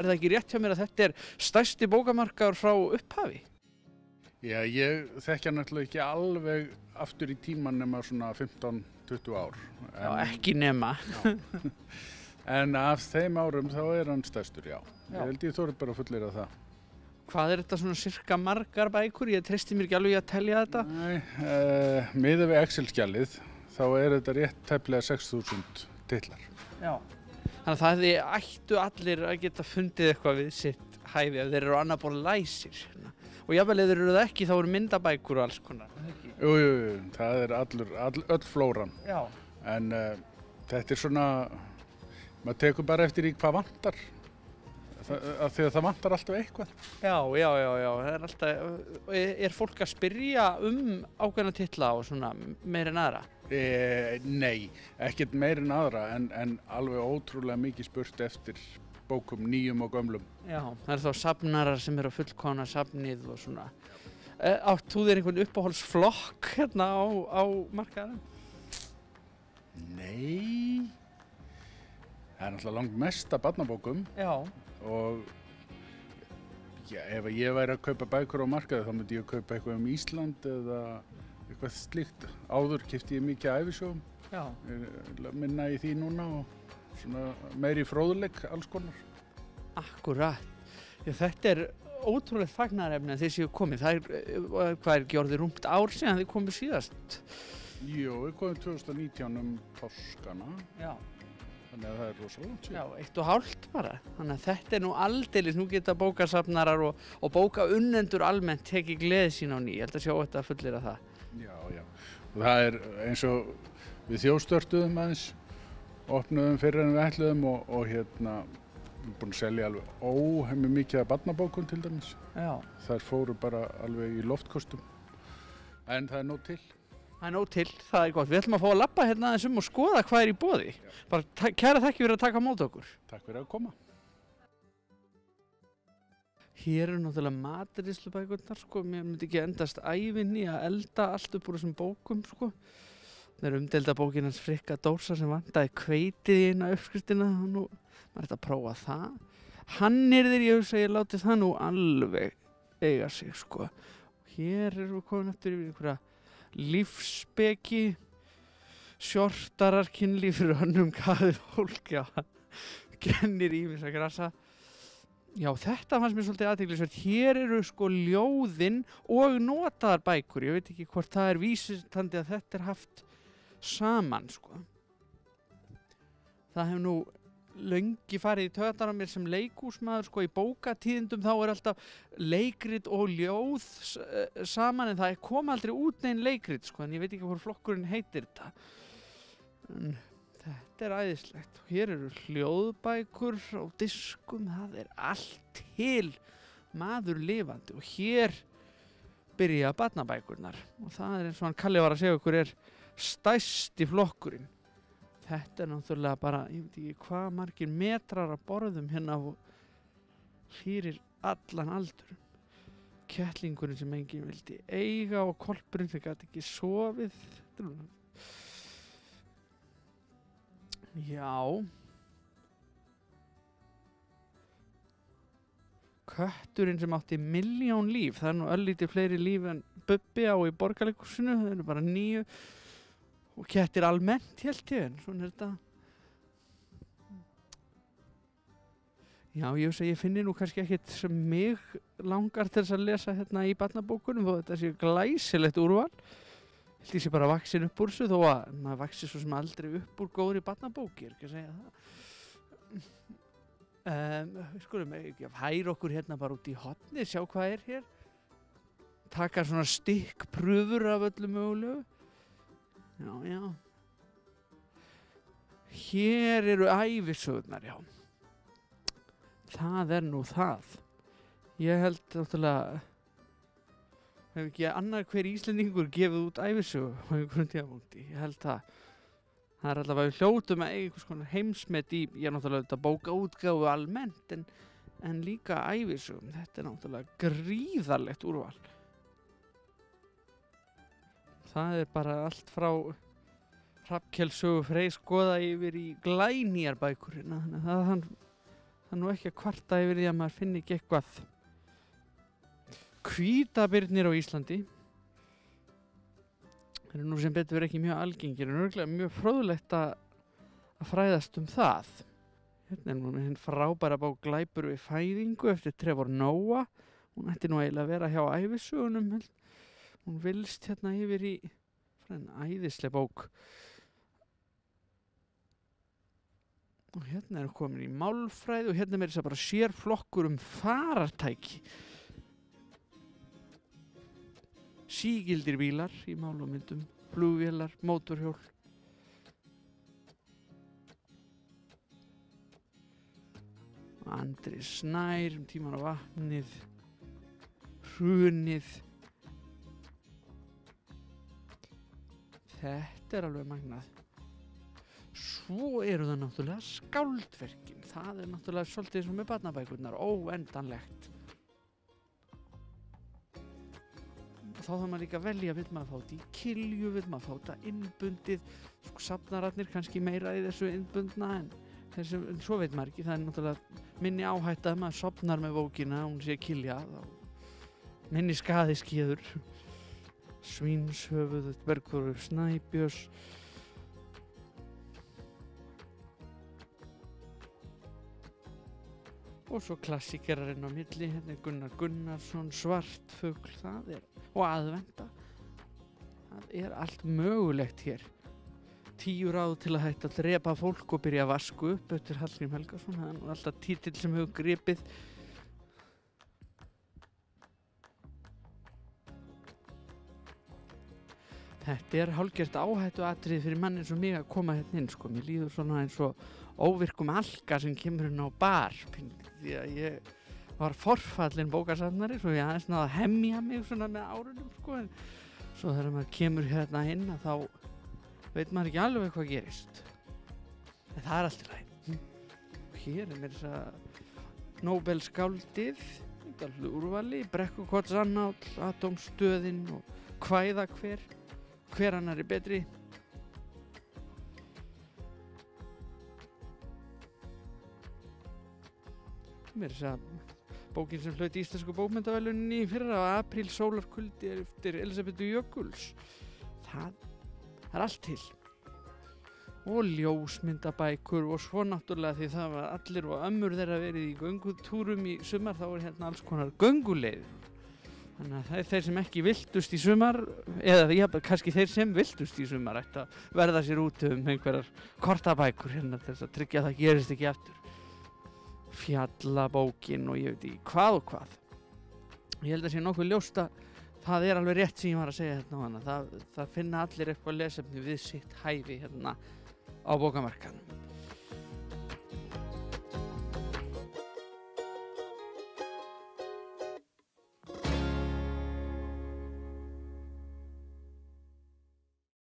það ekki rétt hjá mér að þetta stærsti bókamarkaður frá upphafi? Já, ég þekkja náttúrulega ekki alveg aftur í tíman nema svona 15-20 ár. Já, ekki nema. En af þeim árum þá hann stærstur, já. Ég held ég þorði bara fullera það. Hvað þetta svona cirka margar bækur? Ég treysti mér ekki alveg að telja þetta. Nei, miðað við Excel-skjalið þá þetta rétt tæplega 6.000 titlar. Já. Þannig að það ættu allir að geta fundið eitthvað við sitt hæfi ef þeir eru annað borð læsir. Og jafnvel ef þeir eru það ekki þá eru myndabækur og alls konar. Jú, það öll flóran. Já. En þetta svona, maður tekur bara eftir í hvað vantar. Því að það vantar alltaf eitthvað. Já, það alltaf, fólk að spyrja ákveðna titla og svona meir en aðra? Nei, ekkert meir en aðra en alveg ótrúlega mikið spurt eftir bókum nýjum og gömlum. Já, það þá safnarar sem eru að fullkomna safnið og svona. Átt þú þér einhvern uppáhaldsflokk hérna á markaðinum? Nei, það náttúrulega langt mest af barnabókum. Já. Og ef ég væri að kaupa bækur á markaði þá myndi ég kaupa eitthvað Ísland eða eitthvað slíkt. Áður keypti ég mikið ævisögum. Já. Ég minna í því núna og svona meiri fróðleik alls konar. Akkúrat. Þetta ótrúlegt fagnaðarefni að þið séu komið. Hvað ekki orðið rúmt ár síðan þið komið síðast? Jú, við komum 2019 páskana. Já. Þannig að það rosa langt síðan. Já, 1,5 bara. Þannig að þetta nú aldeilis, nú geta bókasafnarar og bókaunnendur almennt tekið gleði sín á ný. Ég held að sjá þetta fullir að það. Já. Og það eins og við þjóðstörtuðum aðeins, opnuðum fyrr en við ætluðum og við erum búin að selja alveg óhemmi mikið af barnabókum til dæmis. Já. Þær fóru bara alveg í loftkostum. En það nóg til. Það nóg til, það gott. Við ætlum að fá að labba hérna aðeins og skoða hvað í boði. Bara kæra þakki fyrir að taka á móti okkur. Takk fyrir að koma. Hér eru náttúrulega matreiðslubækurnar, sko. Mér myndi ekki endast ævinn í að elda allt upp úr þessum bókum, sko. Það umdeilda bókin hans Frikka Dórsar sem vantaði hveitið í eina uppskriftina. Nú, maður ætti að prófa það. Hannyrðir, ég hugsa, ég láti það nú alveg eiga sig, sko. Hér erum við komin eftir yfir einhverja lífsspeki, sjortarar kynlíf fyrir önnum kaði fólk, já, kennir ýmissa grasa. Já, þetta fannst mér svolítið athyglisvert. Hér eru sko ljóðin og notaðar bækur. Ég veit ekki hvort það vísitandi að þetta haft saman, sko. Það hefur nú löngi farið í taugarnar á mér sem leikhúsmaður, sko, í bókatíðindum þá alltaf leikrit og ljóð saman en það kom aldrei út neinn leikrit, sko, en ég veit ekki hvað flokkurinn heitir þetta. En þetta æðislegt. Hér eru hljóðbækur á diskum, það allt til maður lifandi og hér byrja barnabækurnar og það eins og hann Kalli var að segja okkur stærsti flokkurinn. Þetta náttúrulega bara, ég veit ekki hvað margir metrar að borðum hérna fyrir allan aldur. Kettlingurinn sem enginn vildi eiga og hvolpurinn sem gat ekki sofið. Já. Kötturinn sem átti 1.000.000 líf, það nú örlítið fleiri líf en Bubbi á í Borgarleikhúsinu, það eru bara 9. Og kettir almennt held ég, en svona þetta. Já, ég finni nú kannski ekkert sem mig langar til þess að lesa hérna í barnabókunum þó þetta sé glæsilegt úrval. Ég held ég sé bara vaksin upp úr þessu þó að maður vaxi svo sem aldrei upp úr góðri barnabók, ég ekki að segja það. Við skulum ekki hæra okkur hérna bara út í horni, sjá hvað hér. Taka svona stikkprufur af öllu mögulegu. Já. Hér eru ævisögurnar, já. Það nú það. Ég held náttúrulega, hef ekki annar hver Íslendingur gefið út ævisögu á einhverjum tímapunkti. Ég held það. Það allavega hljótum að eiga einhvers konar heimsmet í, ég náttúrulega þetta bókaútgáfu almennt, en líka ævisögum. Þetta náttúrulega gríðarlegt úrval. Það bara allt frá Hrafnkels sögu Freys goða yfir í glænýjar bækur. Þannig að Það er nú ekki að kvarta yfir því að maður finni ekki eitthvað. Hvítabirnir á Íslandi. Það eru nú sem betur ekki mjög algengir en örugglega mjög fróðlegt að fræðast það. Hérna er nú hinn frábæra bók Glæpur við fæðingu eftir Trevor Noah. Hún ætti nú eiginlega að vera hjá ævisögunum. Hún vilst hérna yfir í æðisleg bók. Og hérna er komin í málfræði og hérna er þess að bara sérflokkur farartæki. Sígildir bílar í mál og myndum, flugvélar, mótorhjól. Andri Snær tíman á vatnið, hrunið. Þetta er alveg magnað. Svo eru það náttúrulega skáldverkin. Það er náttúrulega svolítið eins og með barnabækurnar, óendanlegt. Þá þarf maður líka að velja, vill maður fá þetta í kilju, vill maður fá þetta innbundið. Safnararnir kannski meira í þessu innbundna en svo veit maður ekki. Það er náttúrulega minni áhætta að maður sofnar með bókina, hún sé kilja. Minni skaði skíður. Svínshöfuð, Bergþór Snæbjörns. Og svo klassíkerarinn á milli, hérna er Gunnar Gunnarsson, Svartfugl, og Aðventa. Það er allt mögulegt hér. 10 ráð til að hætta að drepa fólk og byrja að vasku upp eftir Hallgrím Helgason. Það er nú alltaf títill sem hefur gripið. Þetta er hálfgert áhættuatriði fyrir mann eins og mig að koma hérna inn, sko. Mér líður svona eins og óvirkum alka sem kemur inn á bar. Því að ég var forfallinn bókasafnari, svo ég aðeins náði að hemja mig svona með árunum, sko. En svo þegar maður kemur hérna inn að þá veit maður ekki alveg hvað gerist. En það er allt í lagi. Hér er mér þess að Nóbelsskáldið, Gallu úrvali, Brekkukotsannál, Atómstöðin og Kvæðahver. Hver annar er betri? Mér þess að bókin sem hlaut íslensku bókmenntaverðlauninni í fyrra Apríl sólarkuldi eftir Elísabetu Jökuls. Það er allt til. Og ljósmyndabækur og svo náttúrulega því það var allir og ömmur þeirra verið í göngutúrum í sumar, þá er hérna alls konar gönguleiðir. Þannig að það er þeir sem ekki viltust í sumar, eða kannski þeir sem viltust í sumar ætti að verða sér út einhverjar kortabækur hérna til þess að tryggja að það gerist ekki aftur. Fjallabókin og ég veit ekki hvað og hvað. Ég held að sé nokkuð ljóst að það er alveg rétt sem ég var að segja hérna á hana. Það finna allir eitthvað lesefni við sitt hæfi hérna á bókamarkaðnum.